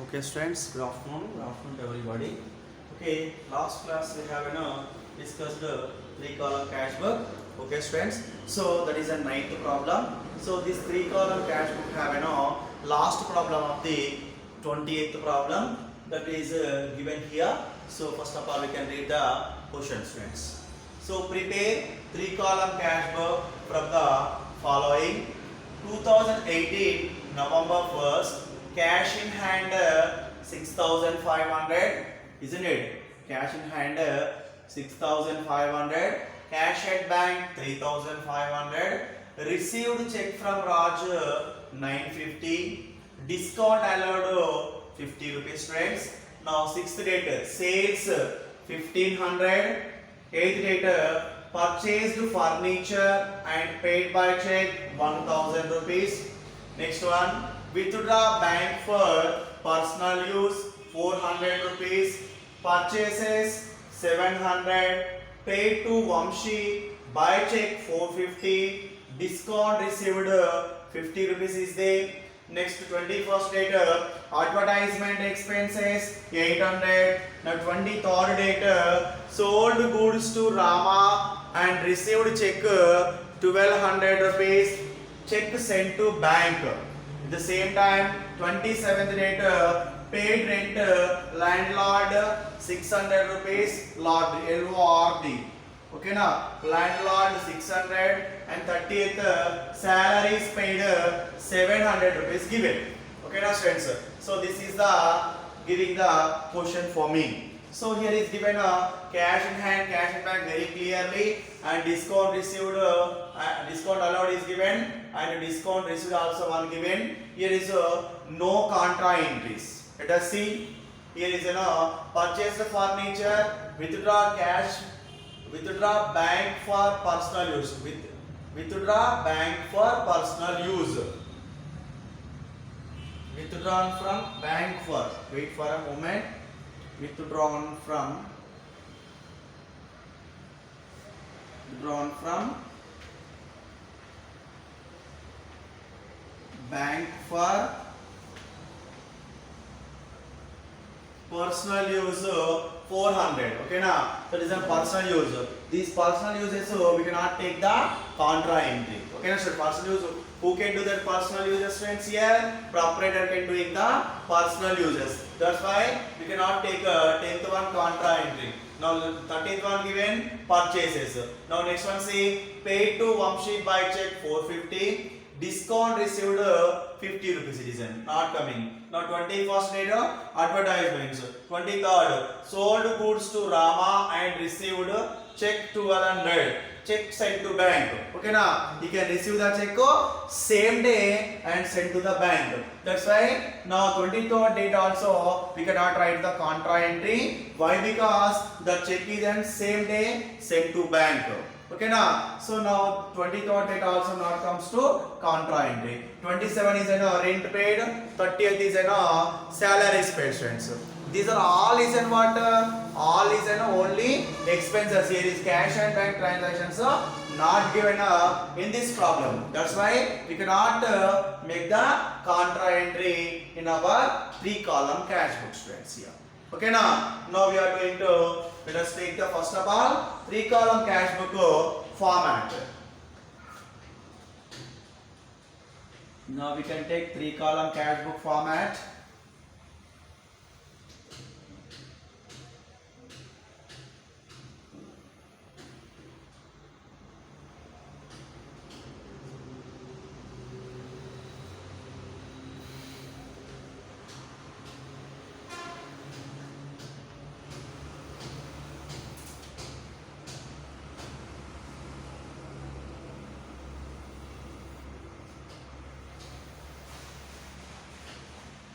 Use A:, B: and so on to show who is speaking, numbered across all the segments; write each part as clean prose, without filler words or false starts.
A: Okay, students, good afternoon. Good afternoon to everybody. Okay, last class we have discussed three column cash book. Okay, students. So that is a ninth problem. So this three column cash book have last problem of the 28th problem that is given here. So first of all, we can read the question, students. So prepare three column cash book from the following: 2018 November 1st. Cash in hand 6,500, isn't it? Cash in hand 6,500. Cash at bank 3,500. Received check from Raj 950. Discount allowed 50 rupees, friends. Now sixth date sales 1,500. Eighth date purchased furniture and paid by check 1,000 rupees. Next one, withdraw bank for personal use 400 rupees. Purchases 700. Paid to Vamshi by check 450. Discount received 50 rupees is there. Next 21st date advertisement expenses 800. Now 23rd date sold goods to Rama and received check 1200 rupees. Check sent to bank. At the same time 27th date paid rent landlord 600 rupees lord LORD. Okay na, landlord 600 and 30th salaries paid 700 rupees given. Okay na students, so this is the giving the question for me. So here is given a cash in hand, cash in bank very clearly, and discount received, discount allowed is given, and discount received also one given. Here is no contra entries. Let us see. Here is purchase the furniture, withdraw cash, withdraw bank for personal use. Withdraw bank for personal use. Withdrawn from bank for. Wait for a moment. Withdrawn from bank for personal use 400. Okay na, that is a personal use. These personal uses we cannot take the contra entry. Okay na, so personal use, who can do that personal uses, friends? Here proprietor can do the personal uses. That's why we cannot take 10th one contra entry. Now 13th one given purchases. Now next one see paid to Vamshi by check 450. Discount received 50 rupees citizen, not coming. Now 21st date advertisements. 23rd sold goods to Rama and received check 1200. Check sent to bank. Okay na, he can receive the check same day and send to the bank. That's why now 23rd date also we cannot write the contra entry. Why? Because the check is on same day sent to bank. Okay na, so now 23rd date also not comes to contra entry. 27 is rent paid, 30th is salaries paid, friends. These are all is in what? All is in only expenses. Here is cash and bank transactions not given in this problem. That's why we cannot make the contra entry in our three column cash book, friends, here. Okay now we are going to, let us take the first of all three column cash book format. Now we can take three column cash book format.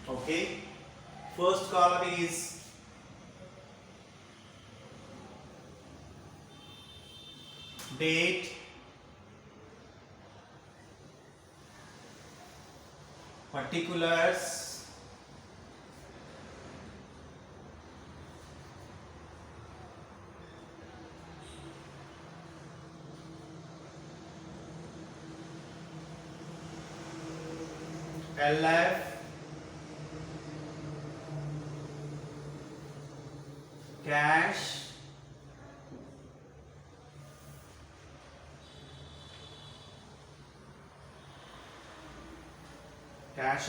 A: Okay, first column is date, particulars, LF, cash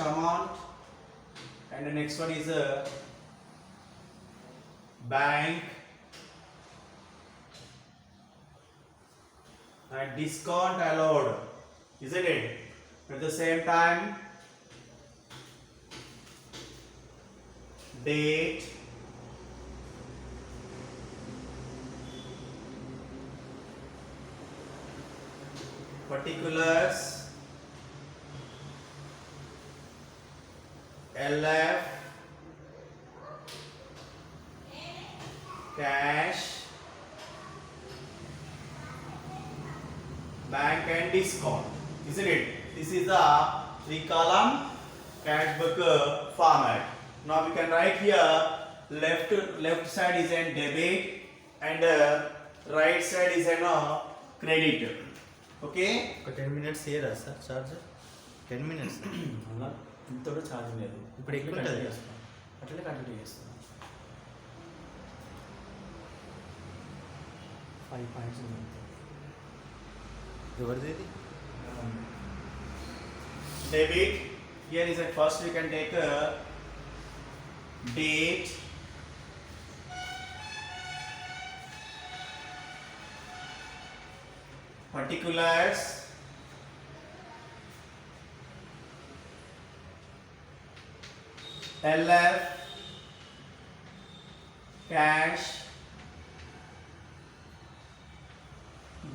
A: amount, and the next one is a bank and discount allowed, isn't it? At the same time, date, particulars, LF, cash, bank and discount, isn't it? This is the 3-column cash book format. Now we can write here left side is a debit and right side is a credit. Okay?
B: ఒక 10 minutes ఇయరా sir charge 10 minutes
A: అలా ఇంత కూడా charge లేదు.
B: ఇప్పుడు ఎక్కువ ఉంటుంది.
A: అట్లనే కంటిన్యూ చేస్తాను. 5 పాయింట్స్ ఉంది.
B: ఎవరిది ఇది
A: Debit. Here is at first we can take a date, particulars, LF, cash,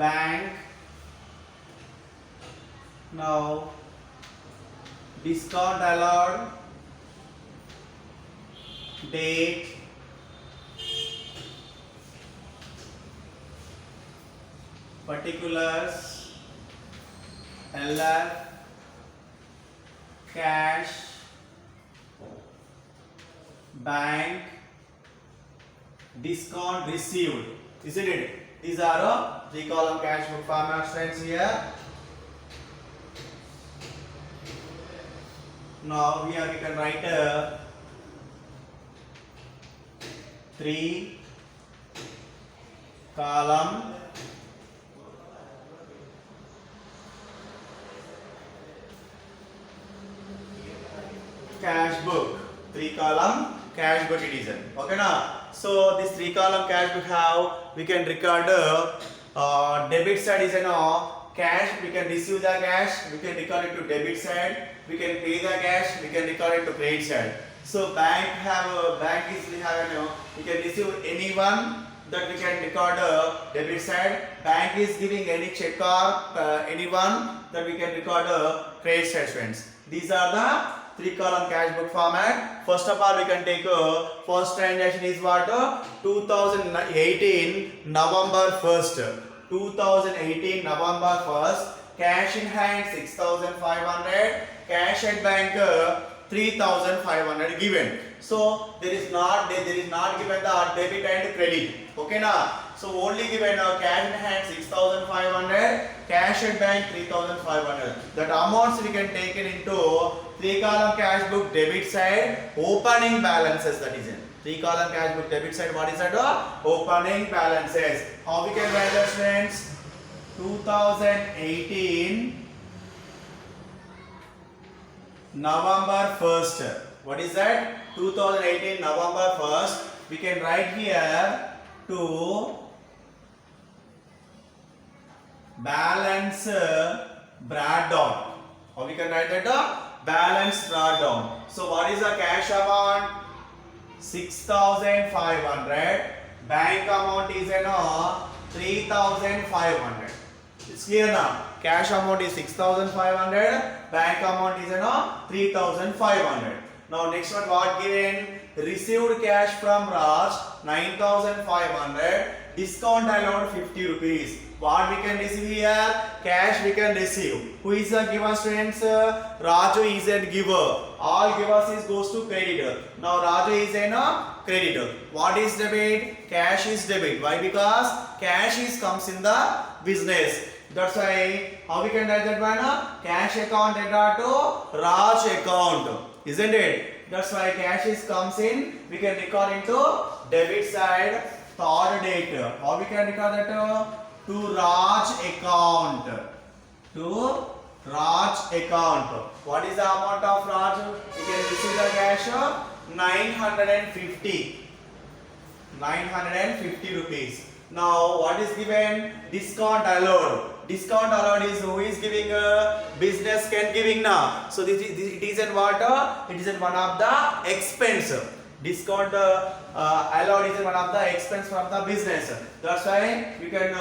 A: bank. Now discount allowed, date, particulars, LF, cash, bank, discount received, isn't it? These are 3-column cash book format friends here. Now here we can write 3-column cash book. 3-column cash book it is. Okay na? So this 3-column cash book have we can record debit side is cash, we can receive the cash, we can record it to debit side, we can pay the cash, we can record it to credit side. So bank is we have we can receive anyone that we can record debit side. Bank is giving any check or anyone that we can record credit side friends. These are the 3-column cash book format. First of all we can take first transaction is what 2018 November 1st. 2018 November 1st, cash in hand 6,500, cash at bank 3,500 given. So there is not given the debit and credit. Okay na? So only given cash in hand 6,500, cash at bank 3,500. That amounts we can take it into 3-column cash book debit side, opening balances, that is it. 3-column cash book debit side, what is that? Opening balances. How we can write that friends? 2018 November 1st. What is that? 2018 November 1st. We can write here to balance brought down. How we can write that? Balance brought down. So what is the cash amount? 6,500. Bank amount is 3,500. It's clear now. Cash amount is 6,500. Bank amount is 3,500. Now next one what given? Received cash from Raj 9,500. Discount allowed 50 rupees. What we can receive here? Cash we can receive. Who is the giver students? Raju is a giver. All givers is goes to creditor. Now Raju is a creditor. What is debit? Cash is debit. Why? Because cash is comes in the business. That's why how we can write that one? Cash account data to Raj account. Isn't it? That's why cash is comes in. We can record into debit side. Third date. How we can record that? To Raj account. To Raj account. What is the amount of Raj? We can receive the cash 950. 950 rupees. Now what is given? Discount allowed. Discount allowed is who is giving business can giving now. So this it is in what? It is in one of the expense. Discount allowed is one of the expense from the business. That's why we can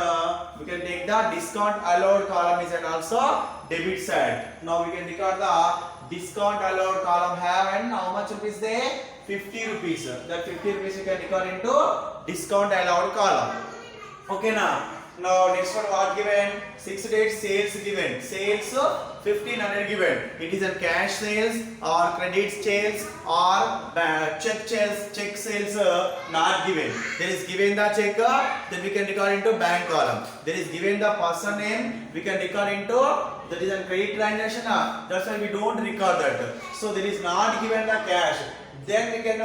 A: take the discount allowed column is and also debit side. Now we can record the discount allowed column have and how much rupees there? 50 rupees. That 50 rupees you can record into discount allowed column. Okay now. Now next one what given? 6 date sales given. Sales 1500 given. It is a cash sales or credit sales or check sales not given. There is given the check, then we can record into bank column. There is given the person name, we can record into that is a credit transaction. That's why we don't record that. So there is not given the cash. Then we can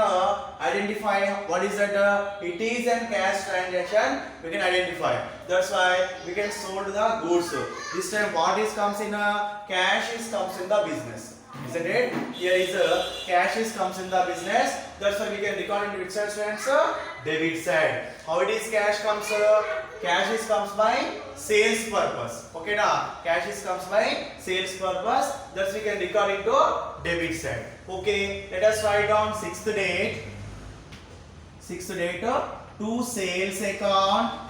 A: identify what is that. It is a cash transaction. We can identify. That's why we can sold the goods. This time what is comes in cash is comes in the business. Isn't it? Here is cash is comes in the business. That's why we can record into which side students? Debit side. How it is cash comes? Cash is comes by sales purpose. Okay now. Cash is comes by sales purpose. Thus we can record into debit side. Okay. Let us write down 6th date. 6th date to sales account.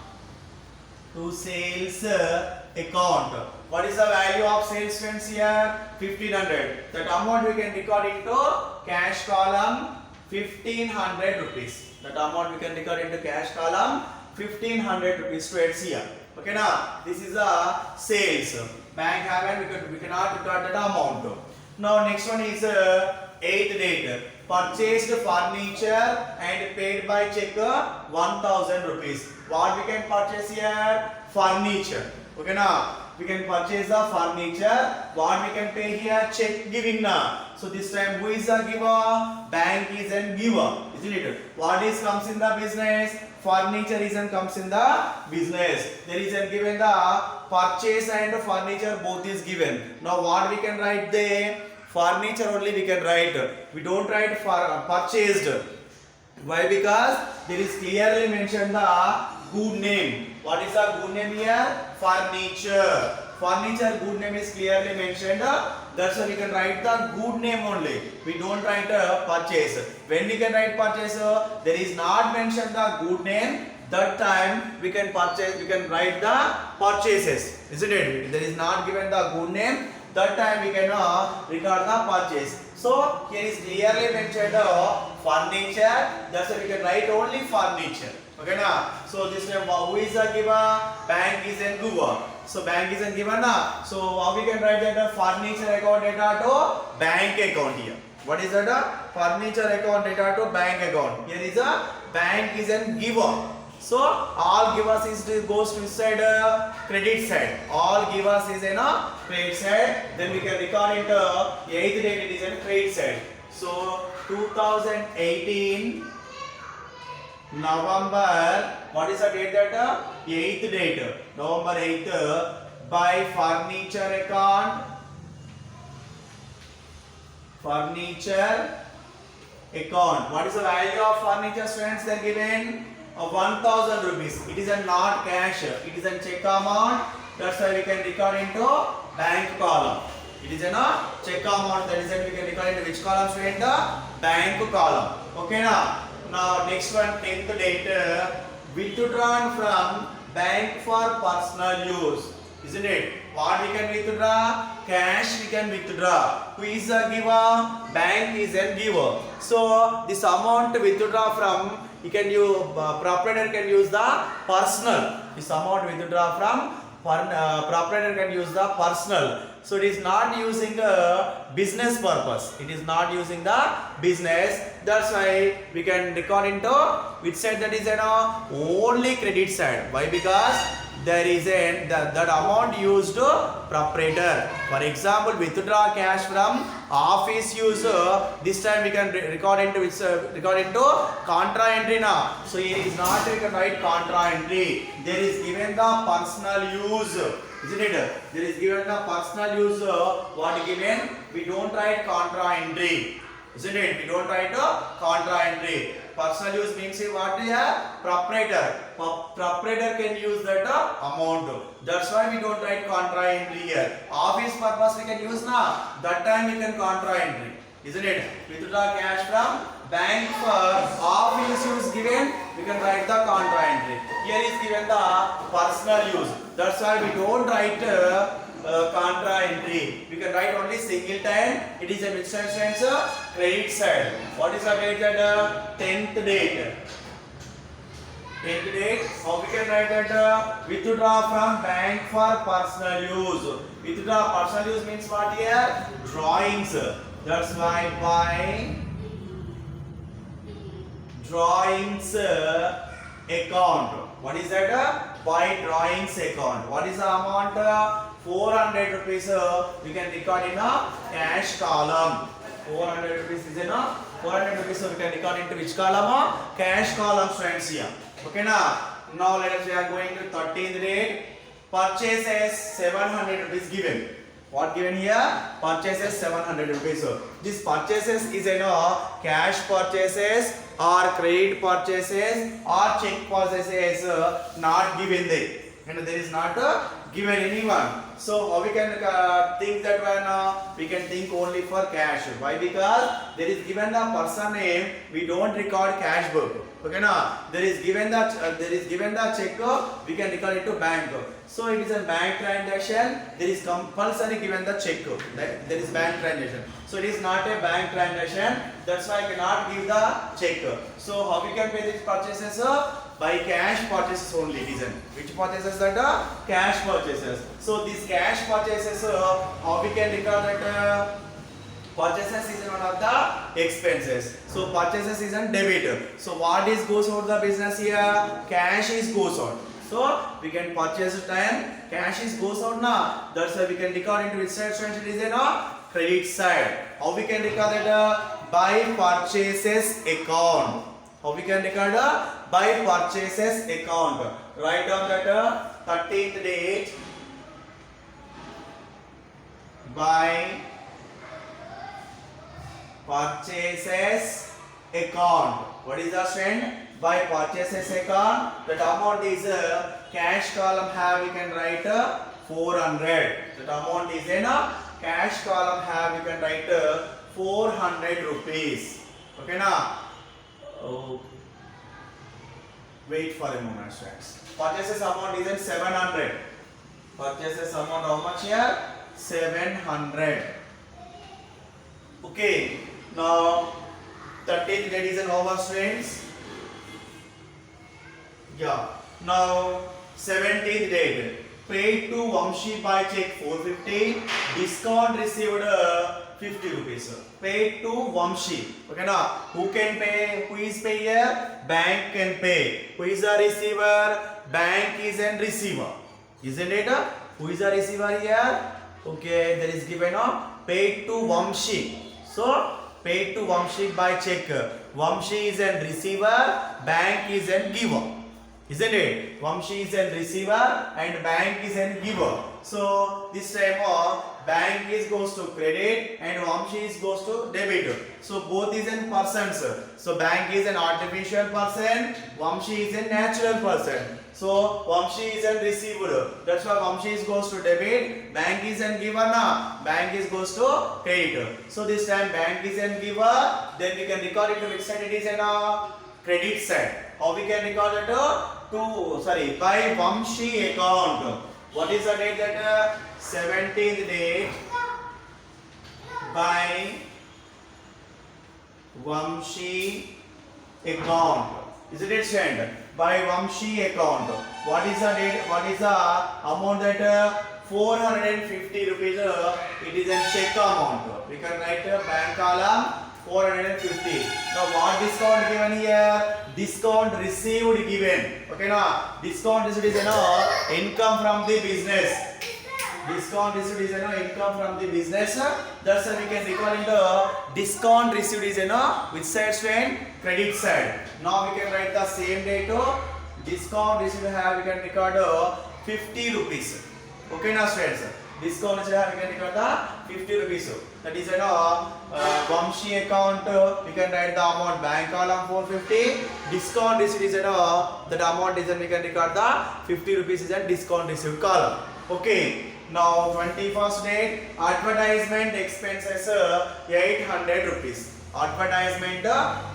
A: To sales account. What is the value of sales friends here? 1500. That amount we can record into cash column 1500 rupees. That amount we can record into cash column 1500 rupees trades here. Okay now this is a sales. Bank haven't we cannot record that amount. Now next one is 8th date. Purchased furniture and paid by check 1000 rupees. What we can purchase here? Furniture. Okay now we can purchase the furniture. What we can pay here? Check giving now. So this time who is the giver? Bank is a giver, isn't it? What is comes in the business? Furniture is and comes in the business. There is a given the purchase and furniture both is given. Now what we can write there? Furniture only we can write. We don't write for purchased. Why? Because there is clearly mentioned the good name. What is the good name here? Furniture. Furniture good name is clearly mentioned. That's why we can write the good name only. We don't write purchase. When we can write purchase, there is not mentioned the good name. That time we can purchase. We can write the purchases, isn't it? There is not given the good name. That time we can record the purchase. So here is clearly mentioned furniture. That's why we can write only furniture. Okay now. So this time who is the giver? Bank is a giver. So bank is a giver now. So how we can write that furniture account data to bank account here. What is that? Furniture account data to bank account. Here is a bank is a giver. So all givers is goes to inside credit side. All givers is in a credit side. Then we can record into 8th date it is in credit side. So 2018 November. What is the date that? 8th date. November 8th by furniture account. Furniture account. What is the value of furniture students? They are given 1000 rupees. It is a not cash. It is a check amount. That's why we can record into bank column. It is a check amount. That is why we can record into which column student? The bank column. Okay now. Now next one 10th date. Withdrawn from bank for personal use. Isn't it? What we can withdraw? Cash we can withdraw. Who is the giver? Bank is a giver. So this amount withdraw from, you can use proprietor can use the personal. This amount withdraw from proprietor can use the personal. So it is not using a business purpose. It is not using the business. That's why we can record into which side that is only credit side. Why? Because there is that amount used to proprietor. For example, withdraw cash from office use. This time we can record into which record into contra entry now. So here is not we can write contra entry. There is given the personal use, isn't it? There is given the personal use. What given? We don't write contra entry, isn't it? We don't write contra entry. Personal use means what is a proprietor. Proprietor can use that amount. That's why we don't write contra entry here. Office purpose we can use now. That time we can contra entry, isn't it? Withdraw cash from bank for office use given, we can write the contra entry. Here is given the personal use. That's why we don't write contra entry. We can write only singleton. It is a instance credit side. What is the date? That 10th date. 10th date. How we can write that? Withdraw from bank for personal use. Withdraw personal use means what here? Drawings. That's why by drawings account. What is that? By drawings account. What is the amount? 400 rupees. We can record in a cash column. 400 rupees is in a 400 rupees. We can record into which column? Cash column, friends here. Okay now. Now let us we are going to 13th date. Purchases 700 rupees given. What given here? Purchases 700 rupees. This purchases is cash purchases or credit purchases or check purchases not given there. And there is not given anyone. So how we can think that one? We can think only for cash. Why? Because there is given the person name. We don't record cash book. Okay now. There is given the check. We can record it to bank. So it is a bank transaction. There is compulsory given the check. There is bank transaction. So it is not a bank transaction. That's why I cannot give the check. So how we can pay these purchases? By cash purchases only. Which purchases that? Cash purchases. So these cash purchases, how we can record that? Purchases is one of the expenses. So purchases is a debit. So what is goes out the business here? Cash is goes out. So we can purchase time. Cash is goes out now. That's why we can record into which side? It is a credit side. How we can record it? By purchases account. How we can record by purchases account. Write down that 13th date by purchases account. What is the trend? By purchases account. That amount is cash column have we can write 400. That amount is in cash column have we can write 400 rupees. Okay now. Oh, wait for a moment, friends. Purchases amount is in 700. Purchases amount how much here? 700. Okay. Now 13th date is an over, friends. Yeah. Now 17th date. Paid to Vamshi by check 450. Discount received 50 rupees. Paid to Vamshi. Okay now. Who can pay? Who is pay here? Bank can pay. Who is the receiver? Bank is a receiver. Isn't it? Who is the receiver here? Okay. There is given paid to Vamshi. So paid to Vamshi by check. Vamshi is a receiver. Bank is a giver. Isn't it? Vamshi is a receiver and bank is a giver. So this time bank is goes to credit and Vamshi is goes to debit. So both is in persons. So bank is an artificial person. Vamshi is a natural person. So Vamshi is a receiver. That's why Vamshi is goes to debit. Bank is a giver now. Bank is goes to credit. So this time bank is a giver. Then we can record it to which side it is in a credit side. How we can record it by Vamshi account. What is the date? That 17th date by Vamshi account. Isn't it sent? By Vamshi account. What is the date? What is the amount? That 450 rupees. It is a check amount. We can write bank column 450. Now what discount given here? Discount received given. Okay now. Discount received is income from the business. Discount received is income from the business. That's why we can record into discount received is which side friend? Credit side. Now we can write the same day to discount received have we can record 50 rupees. Okay now friends. Discount received have we can record the 50 rupees. That is Vamshi account we can write the amount bank column 450. Discount received is that amount is we can record the 50 rupees is a discount received column. Okay. Now 21st date advertisement expenses 800 rupees. Advertisement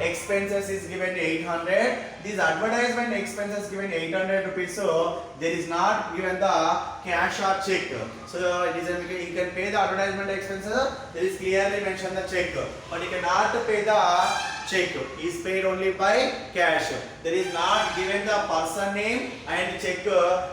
A: expenses is given 800. These advertisement expenses given 800 rupees. So there is not given the cash or check. So it is you can pay the advertisement expenses. There is clearly mentioned the check, but you cannot pay the check. Is paid only by cash. There is not given the person name and check.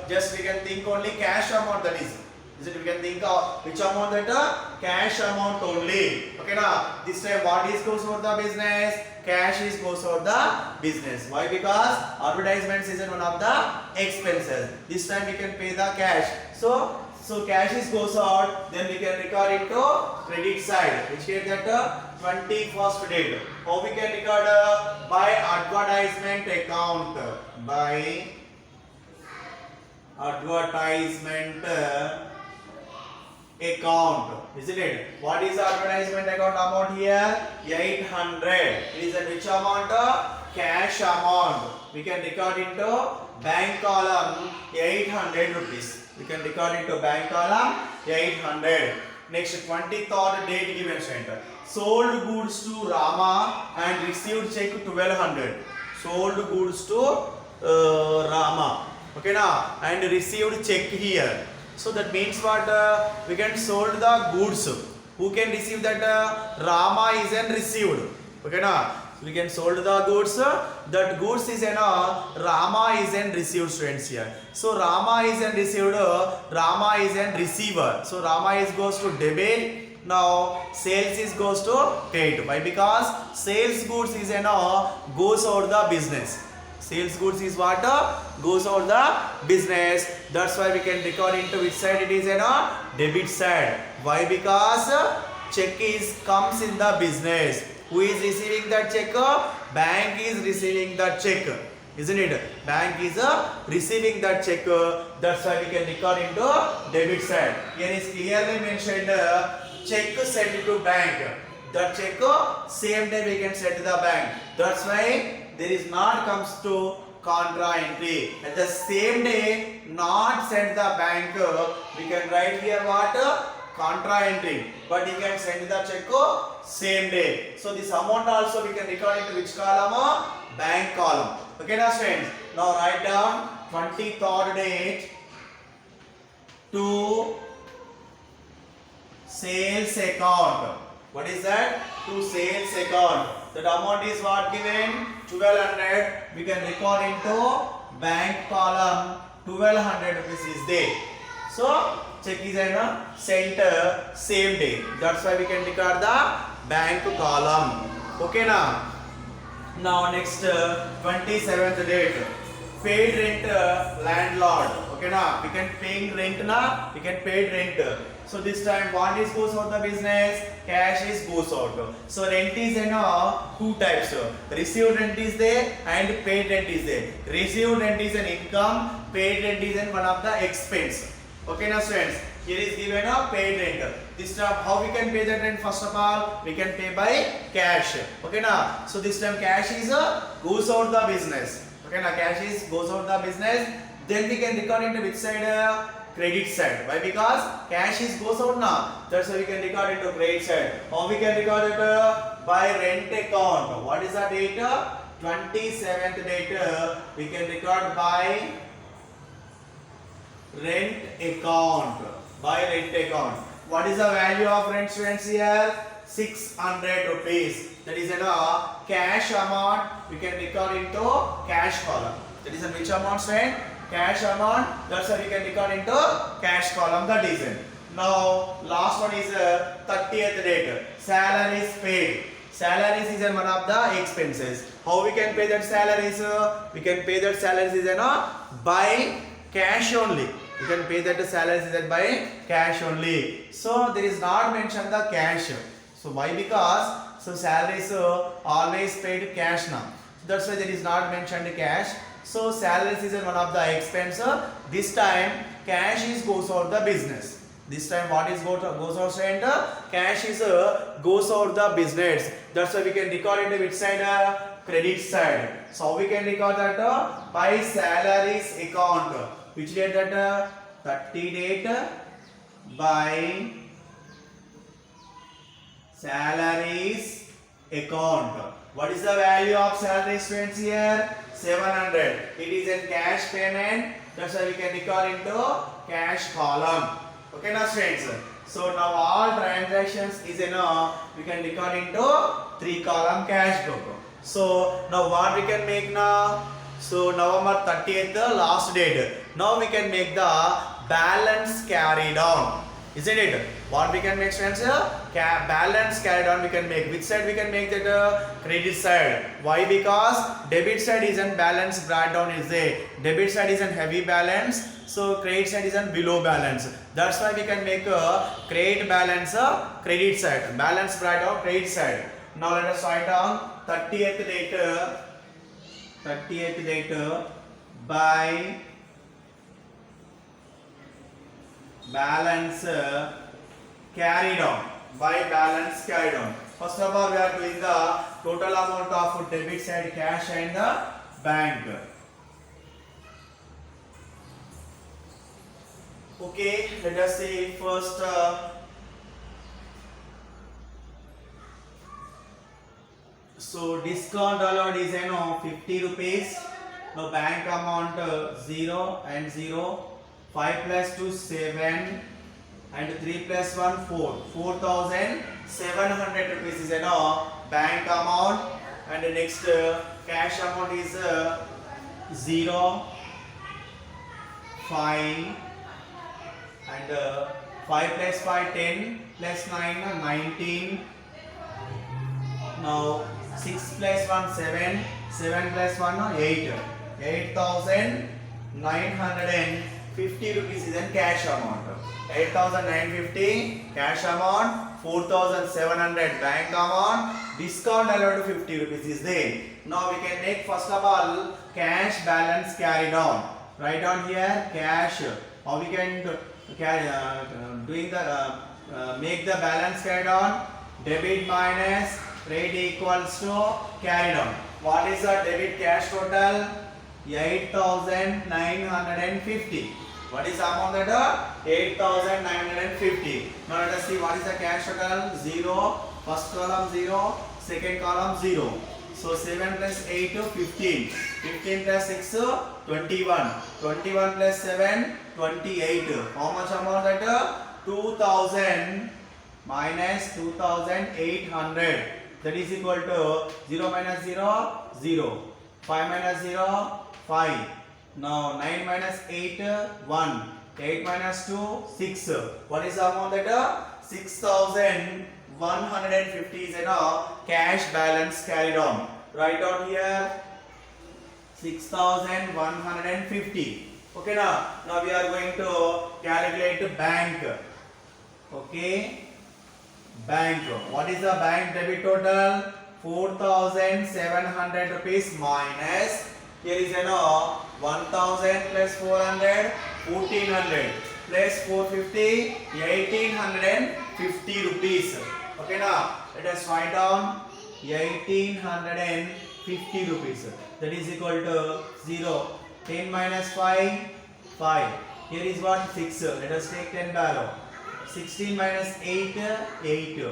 A: Just we can think only cash amount that is. Is it we can think of which amount that cash amount only. Okay now this time what is goes for the business? Cash is goes for the business. Why? Because advertisements is one of the expenses. This time we can pay the cash. So cash is goes out. Then we can record it to credit side. Which is that 21st date. How we can record by advertisement account by advertisement account, isn't it? What is the advertisement account amount here? 800. It is a which amount? Cash amount. We can record into bank column 800 rupees. We can record into bank column 800. Next 23rd date given center. Sold goods to Rama and received check 1200. Sold goods to Rama. Okay now and received check here. So that means what we can sold the goods. Who can receive that? Rama isn't received. Okay now we can sold the goods. That goods is Rama isn't received students here. So Rama isn't received. Rama isn't receiver. So Rama is goes to debit. Now sales is goes to paid. Why? Because sales goods is goes out the business. Sales goods is what goes out the business. That's why we can record into which side it is debit side. Why? Because check is comes in the business. Who is receiving that check? Bank is receiving that check, isn't it? Bank is receiving that check. That's why we can record into debit side. Here is clearly mentioned check sent to bank. That check same day we can send to the bank. That's why there is not comes to contra entry. At the same day not send the bank. We can write here what? Contra entry. But you can send the check same day. So this amount also we can record into which column? Bank column. Okay now friends. Now write down 23rd date to sales account. What is that? To sales account. That amount is what given? 1200. We can record into bank column 1200 rupees is there. So check is sent same day. That's why we can record the bank column. Okay now. Now next 27th date. Paid rent landlord. Okay now. We can pay rent na. We can pay rent. So this time what is goes out the business? Cash is goes out. So rent is two types. Received rent is there and paid rent is there. Received rent is an income. Paid rent is one of the expense. Okay now students. Here is given a paid rent. This time how we can pay that rent? First of all we can pay by cash. Okay now. So this time cash is goes out the business. Okay now cash is goes out the business. Then we can record into which side? Credit side. Why? Because cash is goes out now. That's why we can record into credit side. How we can record it? By rent account. What is the date? 27th date. We can record by rent account. By rent account. What is the value of rent students here? 600 rupees. That is a cash amount. We can record into cash column. That is a which amount student? Cash amount. That's why we can record into cash column. That is it. Now last one is 30th date. Salaries paid. Salaries is one of the expenses. How we can pay that salaries? We can pay that salaries is by cash only. You can pay that salaries is that by cash only. So there is not mentioned the cash. So why? Because so salaries always paid cash now. That's why there is not mentioned cash. So salaries is one of the expense. This time cash is goes out the business. This time what is goes outside? Cash is goes out the business. That's why we can record it which side? Credit side. So we can record that by salaries account. Which date that? 30 date by salaries account. What is the value of salary students here? 700. It is a cash payment. That's why we can record into cash column. Okay now students. So now all transactions is in we can record into 3 column cash book. So now what we can make now? So November 30th last date. Now we can make the balance carried on. Isn't it? What we can make students? Balance carried on we can make. Which side we can make that? Credit side. Why? Because debit side is in balance brought down is a debit side is in heavy balance. So credit side is in below balance. That's why we can make a credit balance credit side. Balance brought down credit side. Now let us write down 30th date by balance carried on. By balance carried on. First of all, we are doing the total amount of debit side cash and the bank. Okay, let us see first. So discount allowed is 50 rupees. Now bank amount 0 and 0. 5 plus 2 7 and 3 plus 1 4. 4,700 rupees is bank amount, and the next cash amount is 0 5 and 5 plus 5 10 plus 9 19. Now 6 plus 1 7, 7 plus 1 8. 8,950 rupees is in cash amount. 8,950 cash amount, 4,700 bank amount, discount allowed 50 rupees is there. Now we can make first of all cash balance carried on. Write down here cash. How we can carry doing the make the balance carried on? Debit minus credit equals to carried on. What is the debit cash total? 8,950. What is the amount that? 8,950. Now let us see what is the cash total. 0. First column 0. Second column 0. So 7 plus 8 15. 15 plus 6 21. 21 plus 7 28. How much amount that? 2,000 minus 2,800. That is equal to 0 minus 0 0. 5 minus 0 5. Now 9 minus 8 1. 8 minus 2 6. What is the amount that? 6,150 is cash balance carried on. Write down here 6,150. Okay now we are going to calculate bank. Okay, bank. What is the bank debit total? 4,700 rupees minus, here is 1,000 plus 400 1,400 plus 450 1,850 rupees. Okay now let us write down 1,850 rupees. That is equal to 0. 10 minus 5 5. Here is what? 6. Let us take 10 below. 16 minus 8 8.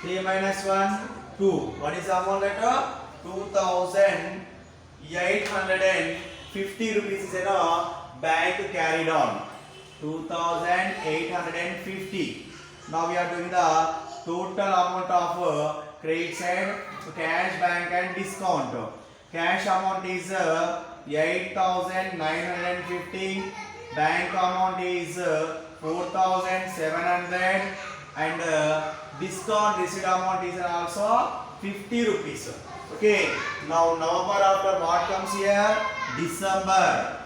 A: 3 minus 1 2. What is the amount letter? 2,850 rupees is bank carried on. 2,850. Now we are doing the total amount of credit side, cash, bank and discount. Cash amount is 8,950. Bank amount is 4,700 and discount receipt amount is also 50 rupees. Okay, now November after what comes here? December.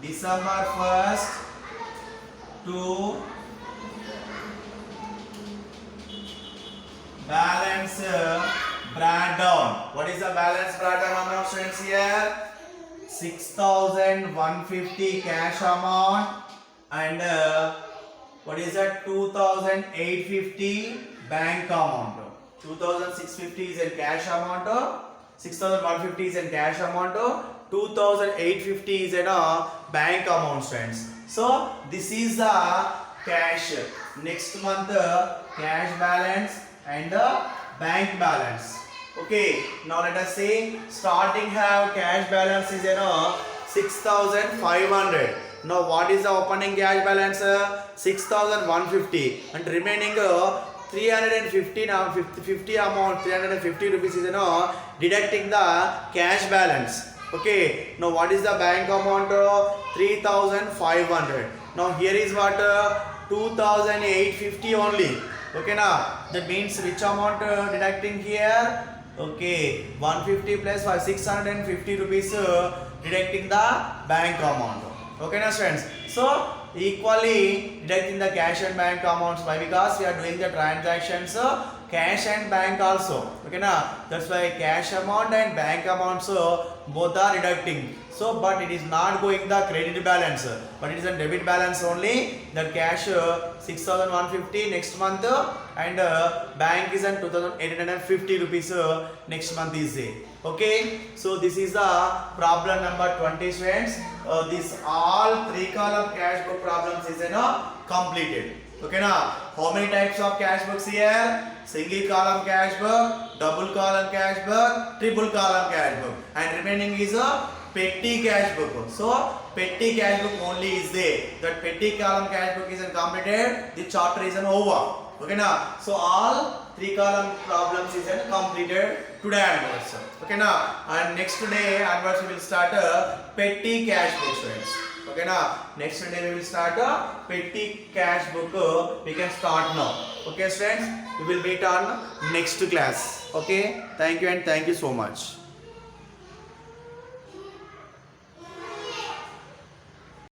A: December 1st to balance breakdown. What is the balance breakdown amount, students? Here 6,150 cash amount and what is that? 2,850 bank amount. 2,650 is in cash amount. 6,150 is in cash amount. 2,850 is in a bank amount, friends. So this is the cash. Next month cash balance and the bank balance. Okay. Now let us say starting have cash balance is 6,500. Now what is the opening cash balance? 6,150 and remaining 350 now 50 amount 350 rupees is deducting the cash balance. Okay. Now what is the bank amount? 3,500. Now here is what 2,850 only. Okay now that means which amount deducting here? Okay, 150 plus 650 rupees deducting the bank amount. Okay now friends. So equally deducting the cash and bank amounts. Why? Because we are doing the transactions cash and bank also. Okay now that's why cash amount and bank amounts both are deducting. So but it is not going the credit balance, but it is a debit balance only. That cash 6,150 next month and bank is at 2,850 rupees next month is there. Okay, so this is the problem number 20, friends. This all 3 column cash book problems is completed. Okay now how many types of cash books here? Single column cash book, double column cash book, triple column cash book, and remaining is a petty cash book. So petty cash book only is there. That petty column cash book is completed. The chapter is over. Okay now. So all 3 column problems is completed today onwards. Okay now. And next day onwards we will start a petty cash book, friends. Okay now. Next day we will start a petty cash book. We can start now. Okay friends. We will meet on next class. Okay. Thank you and thank you so much.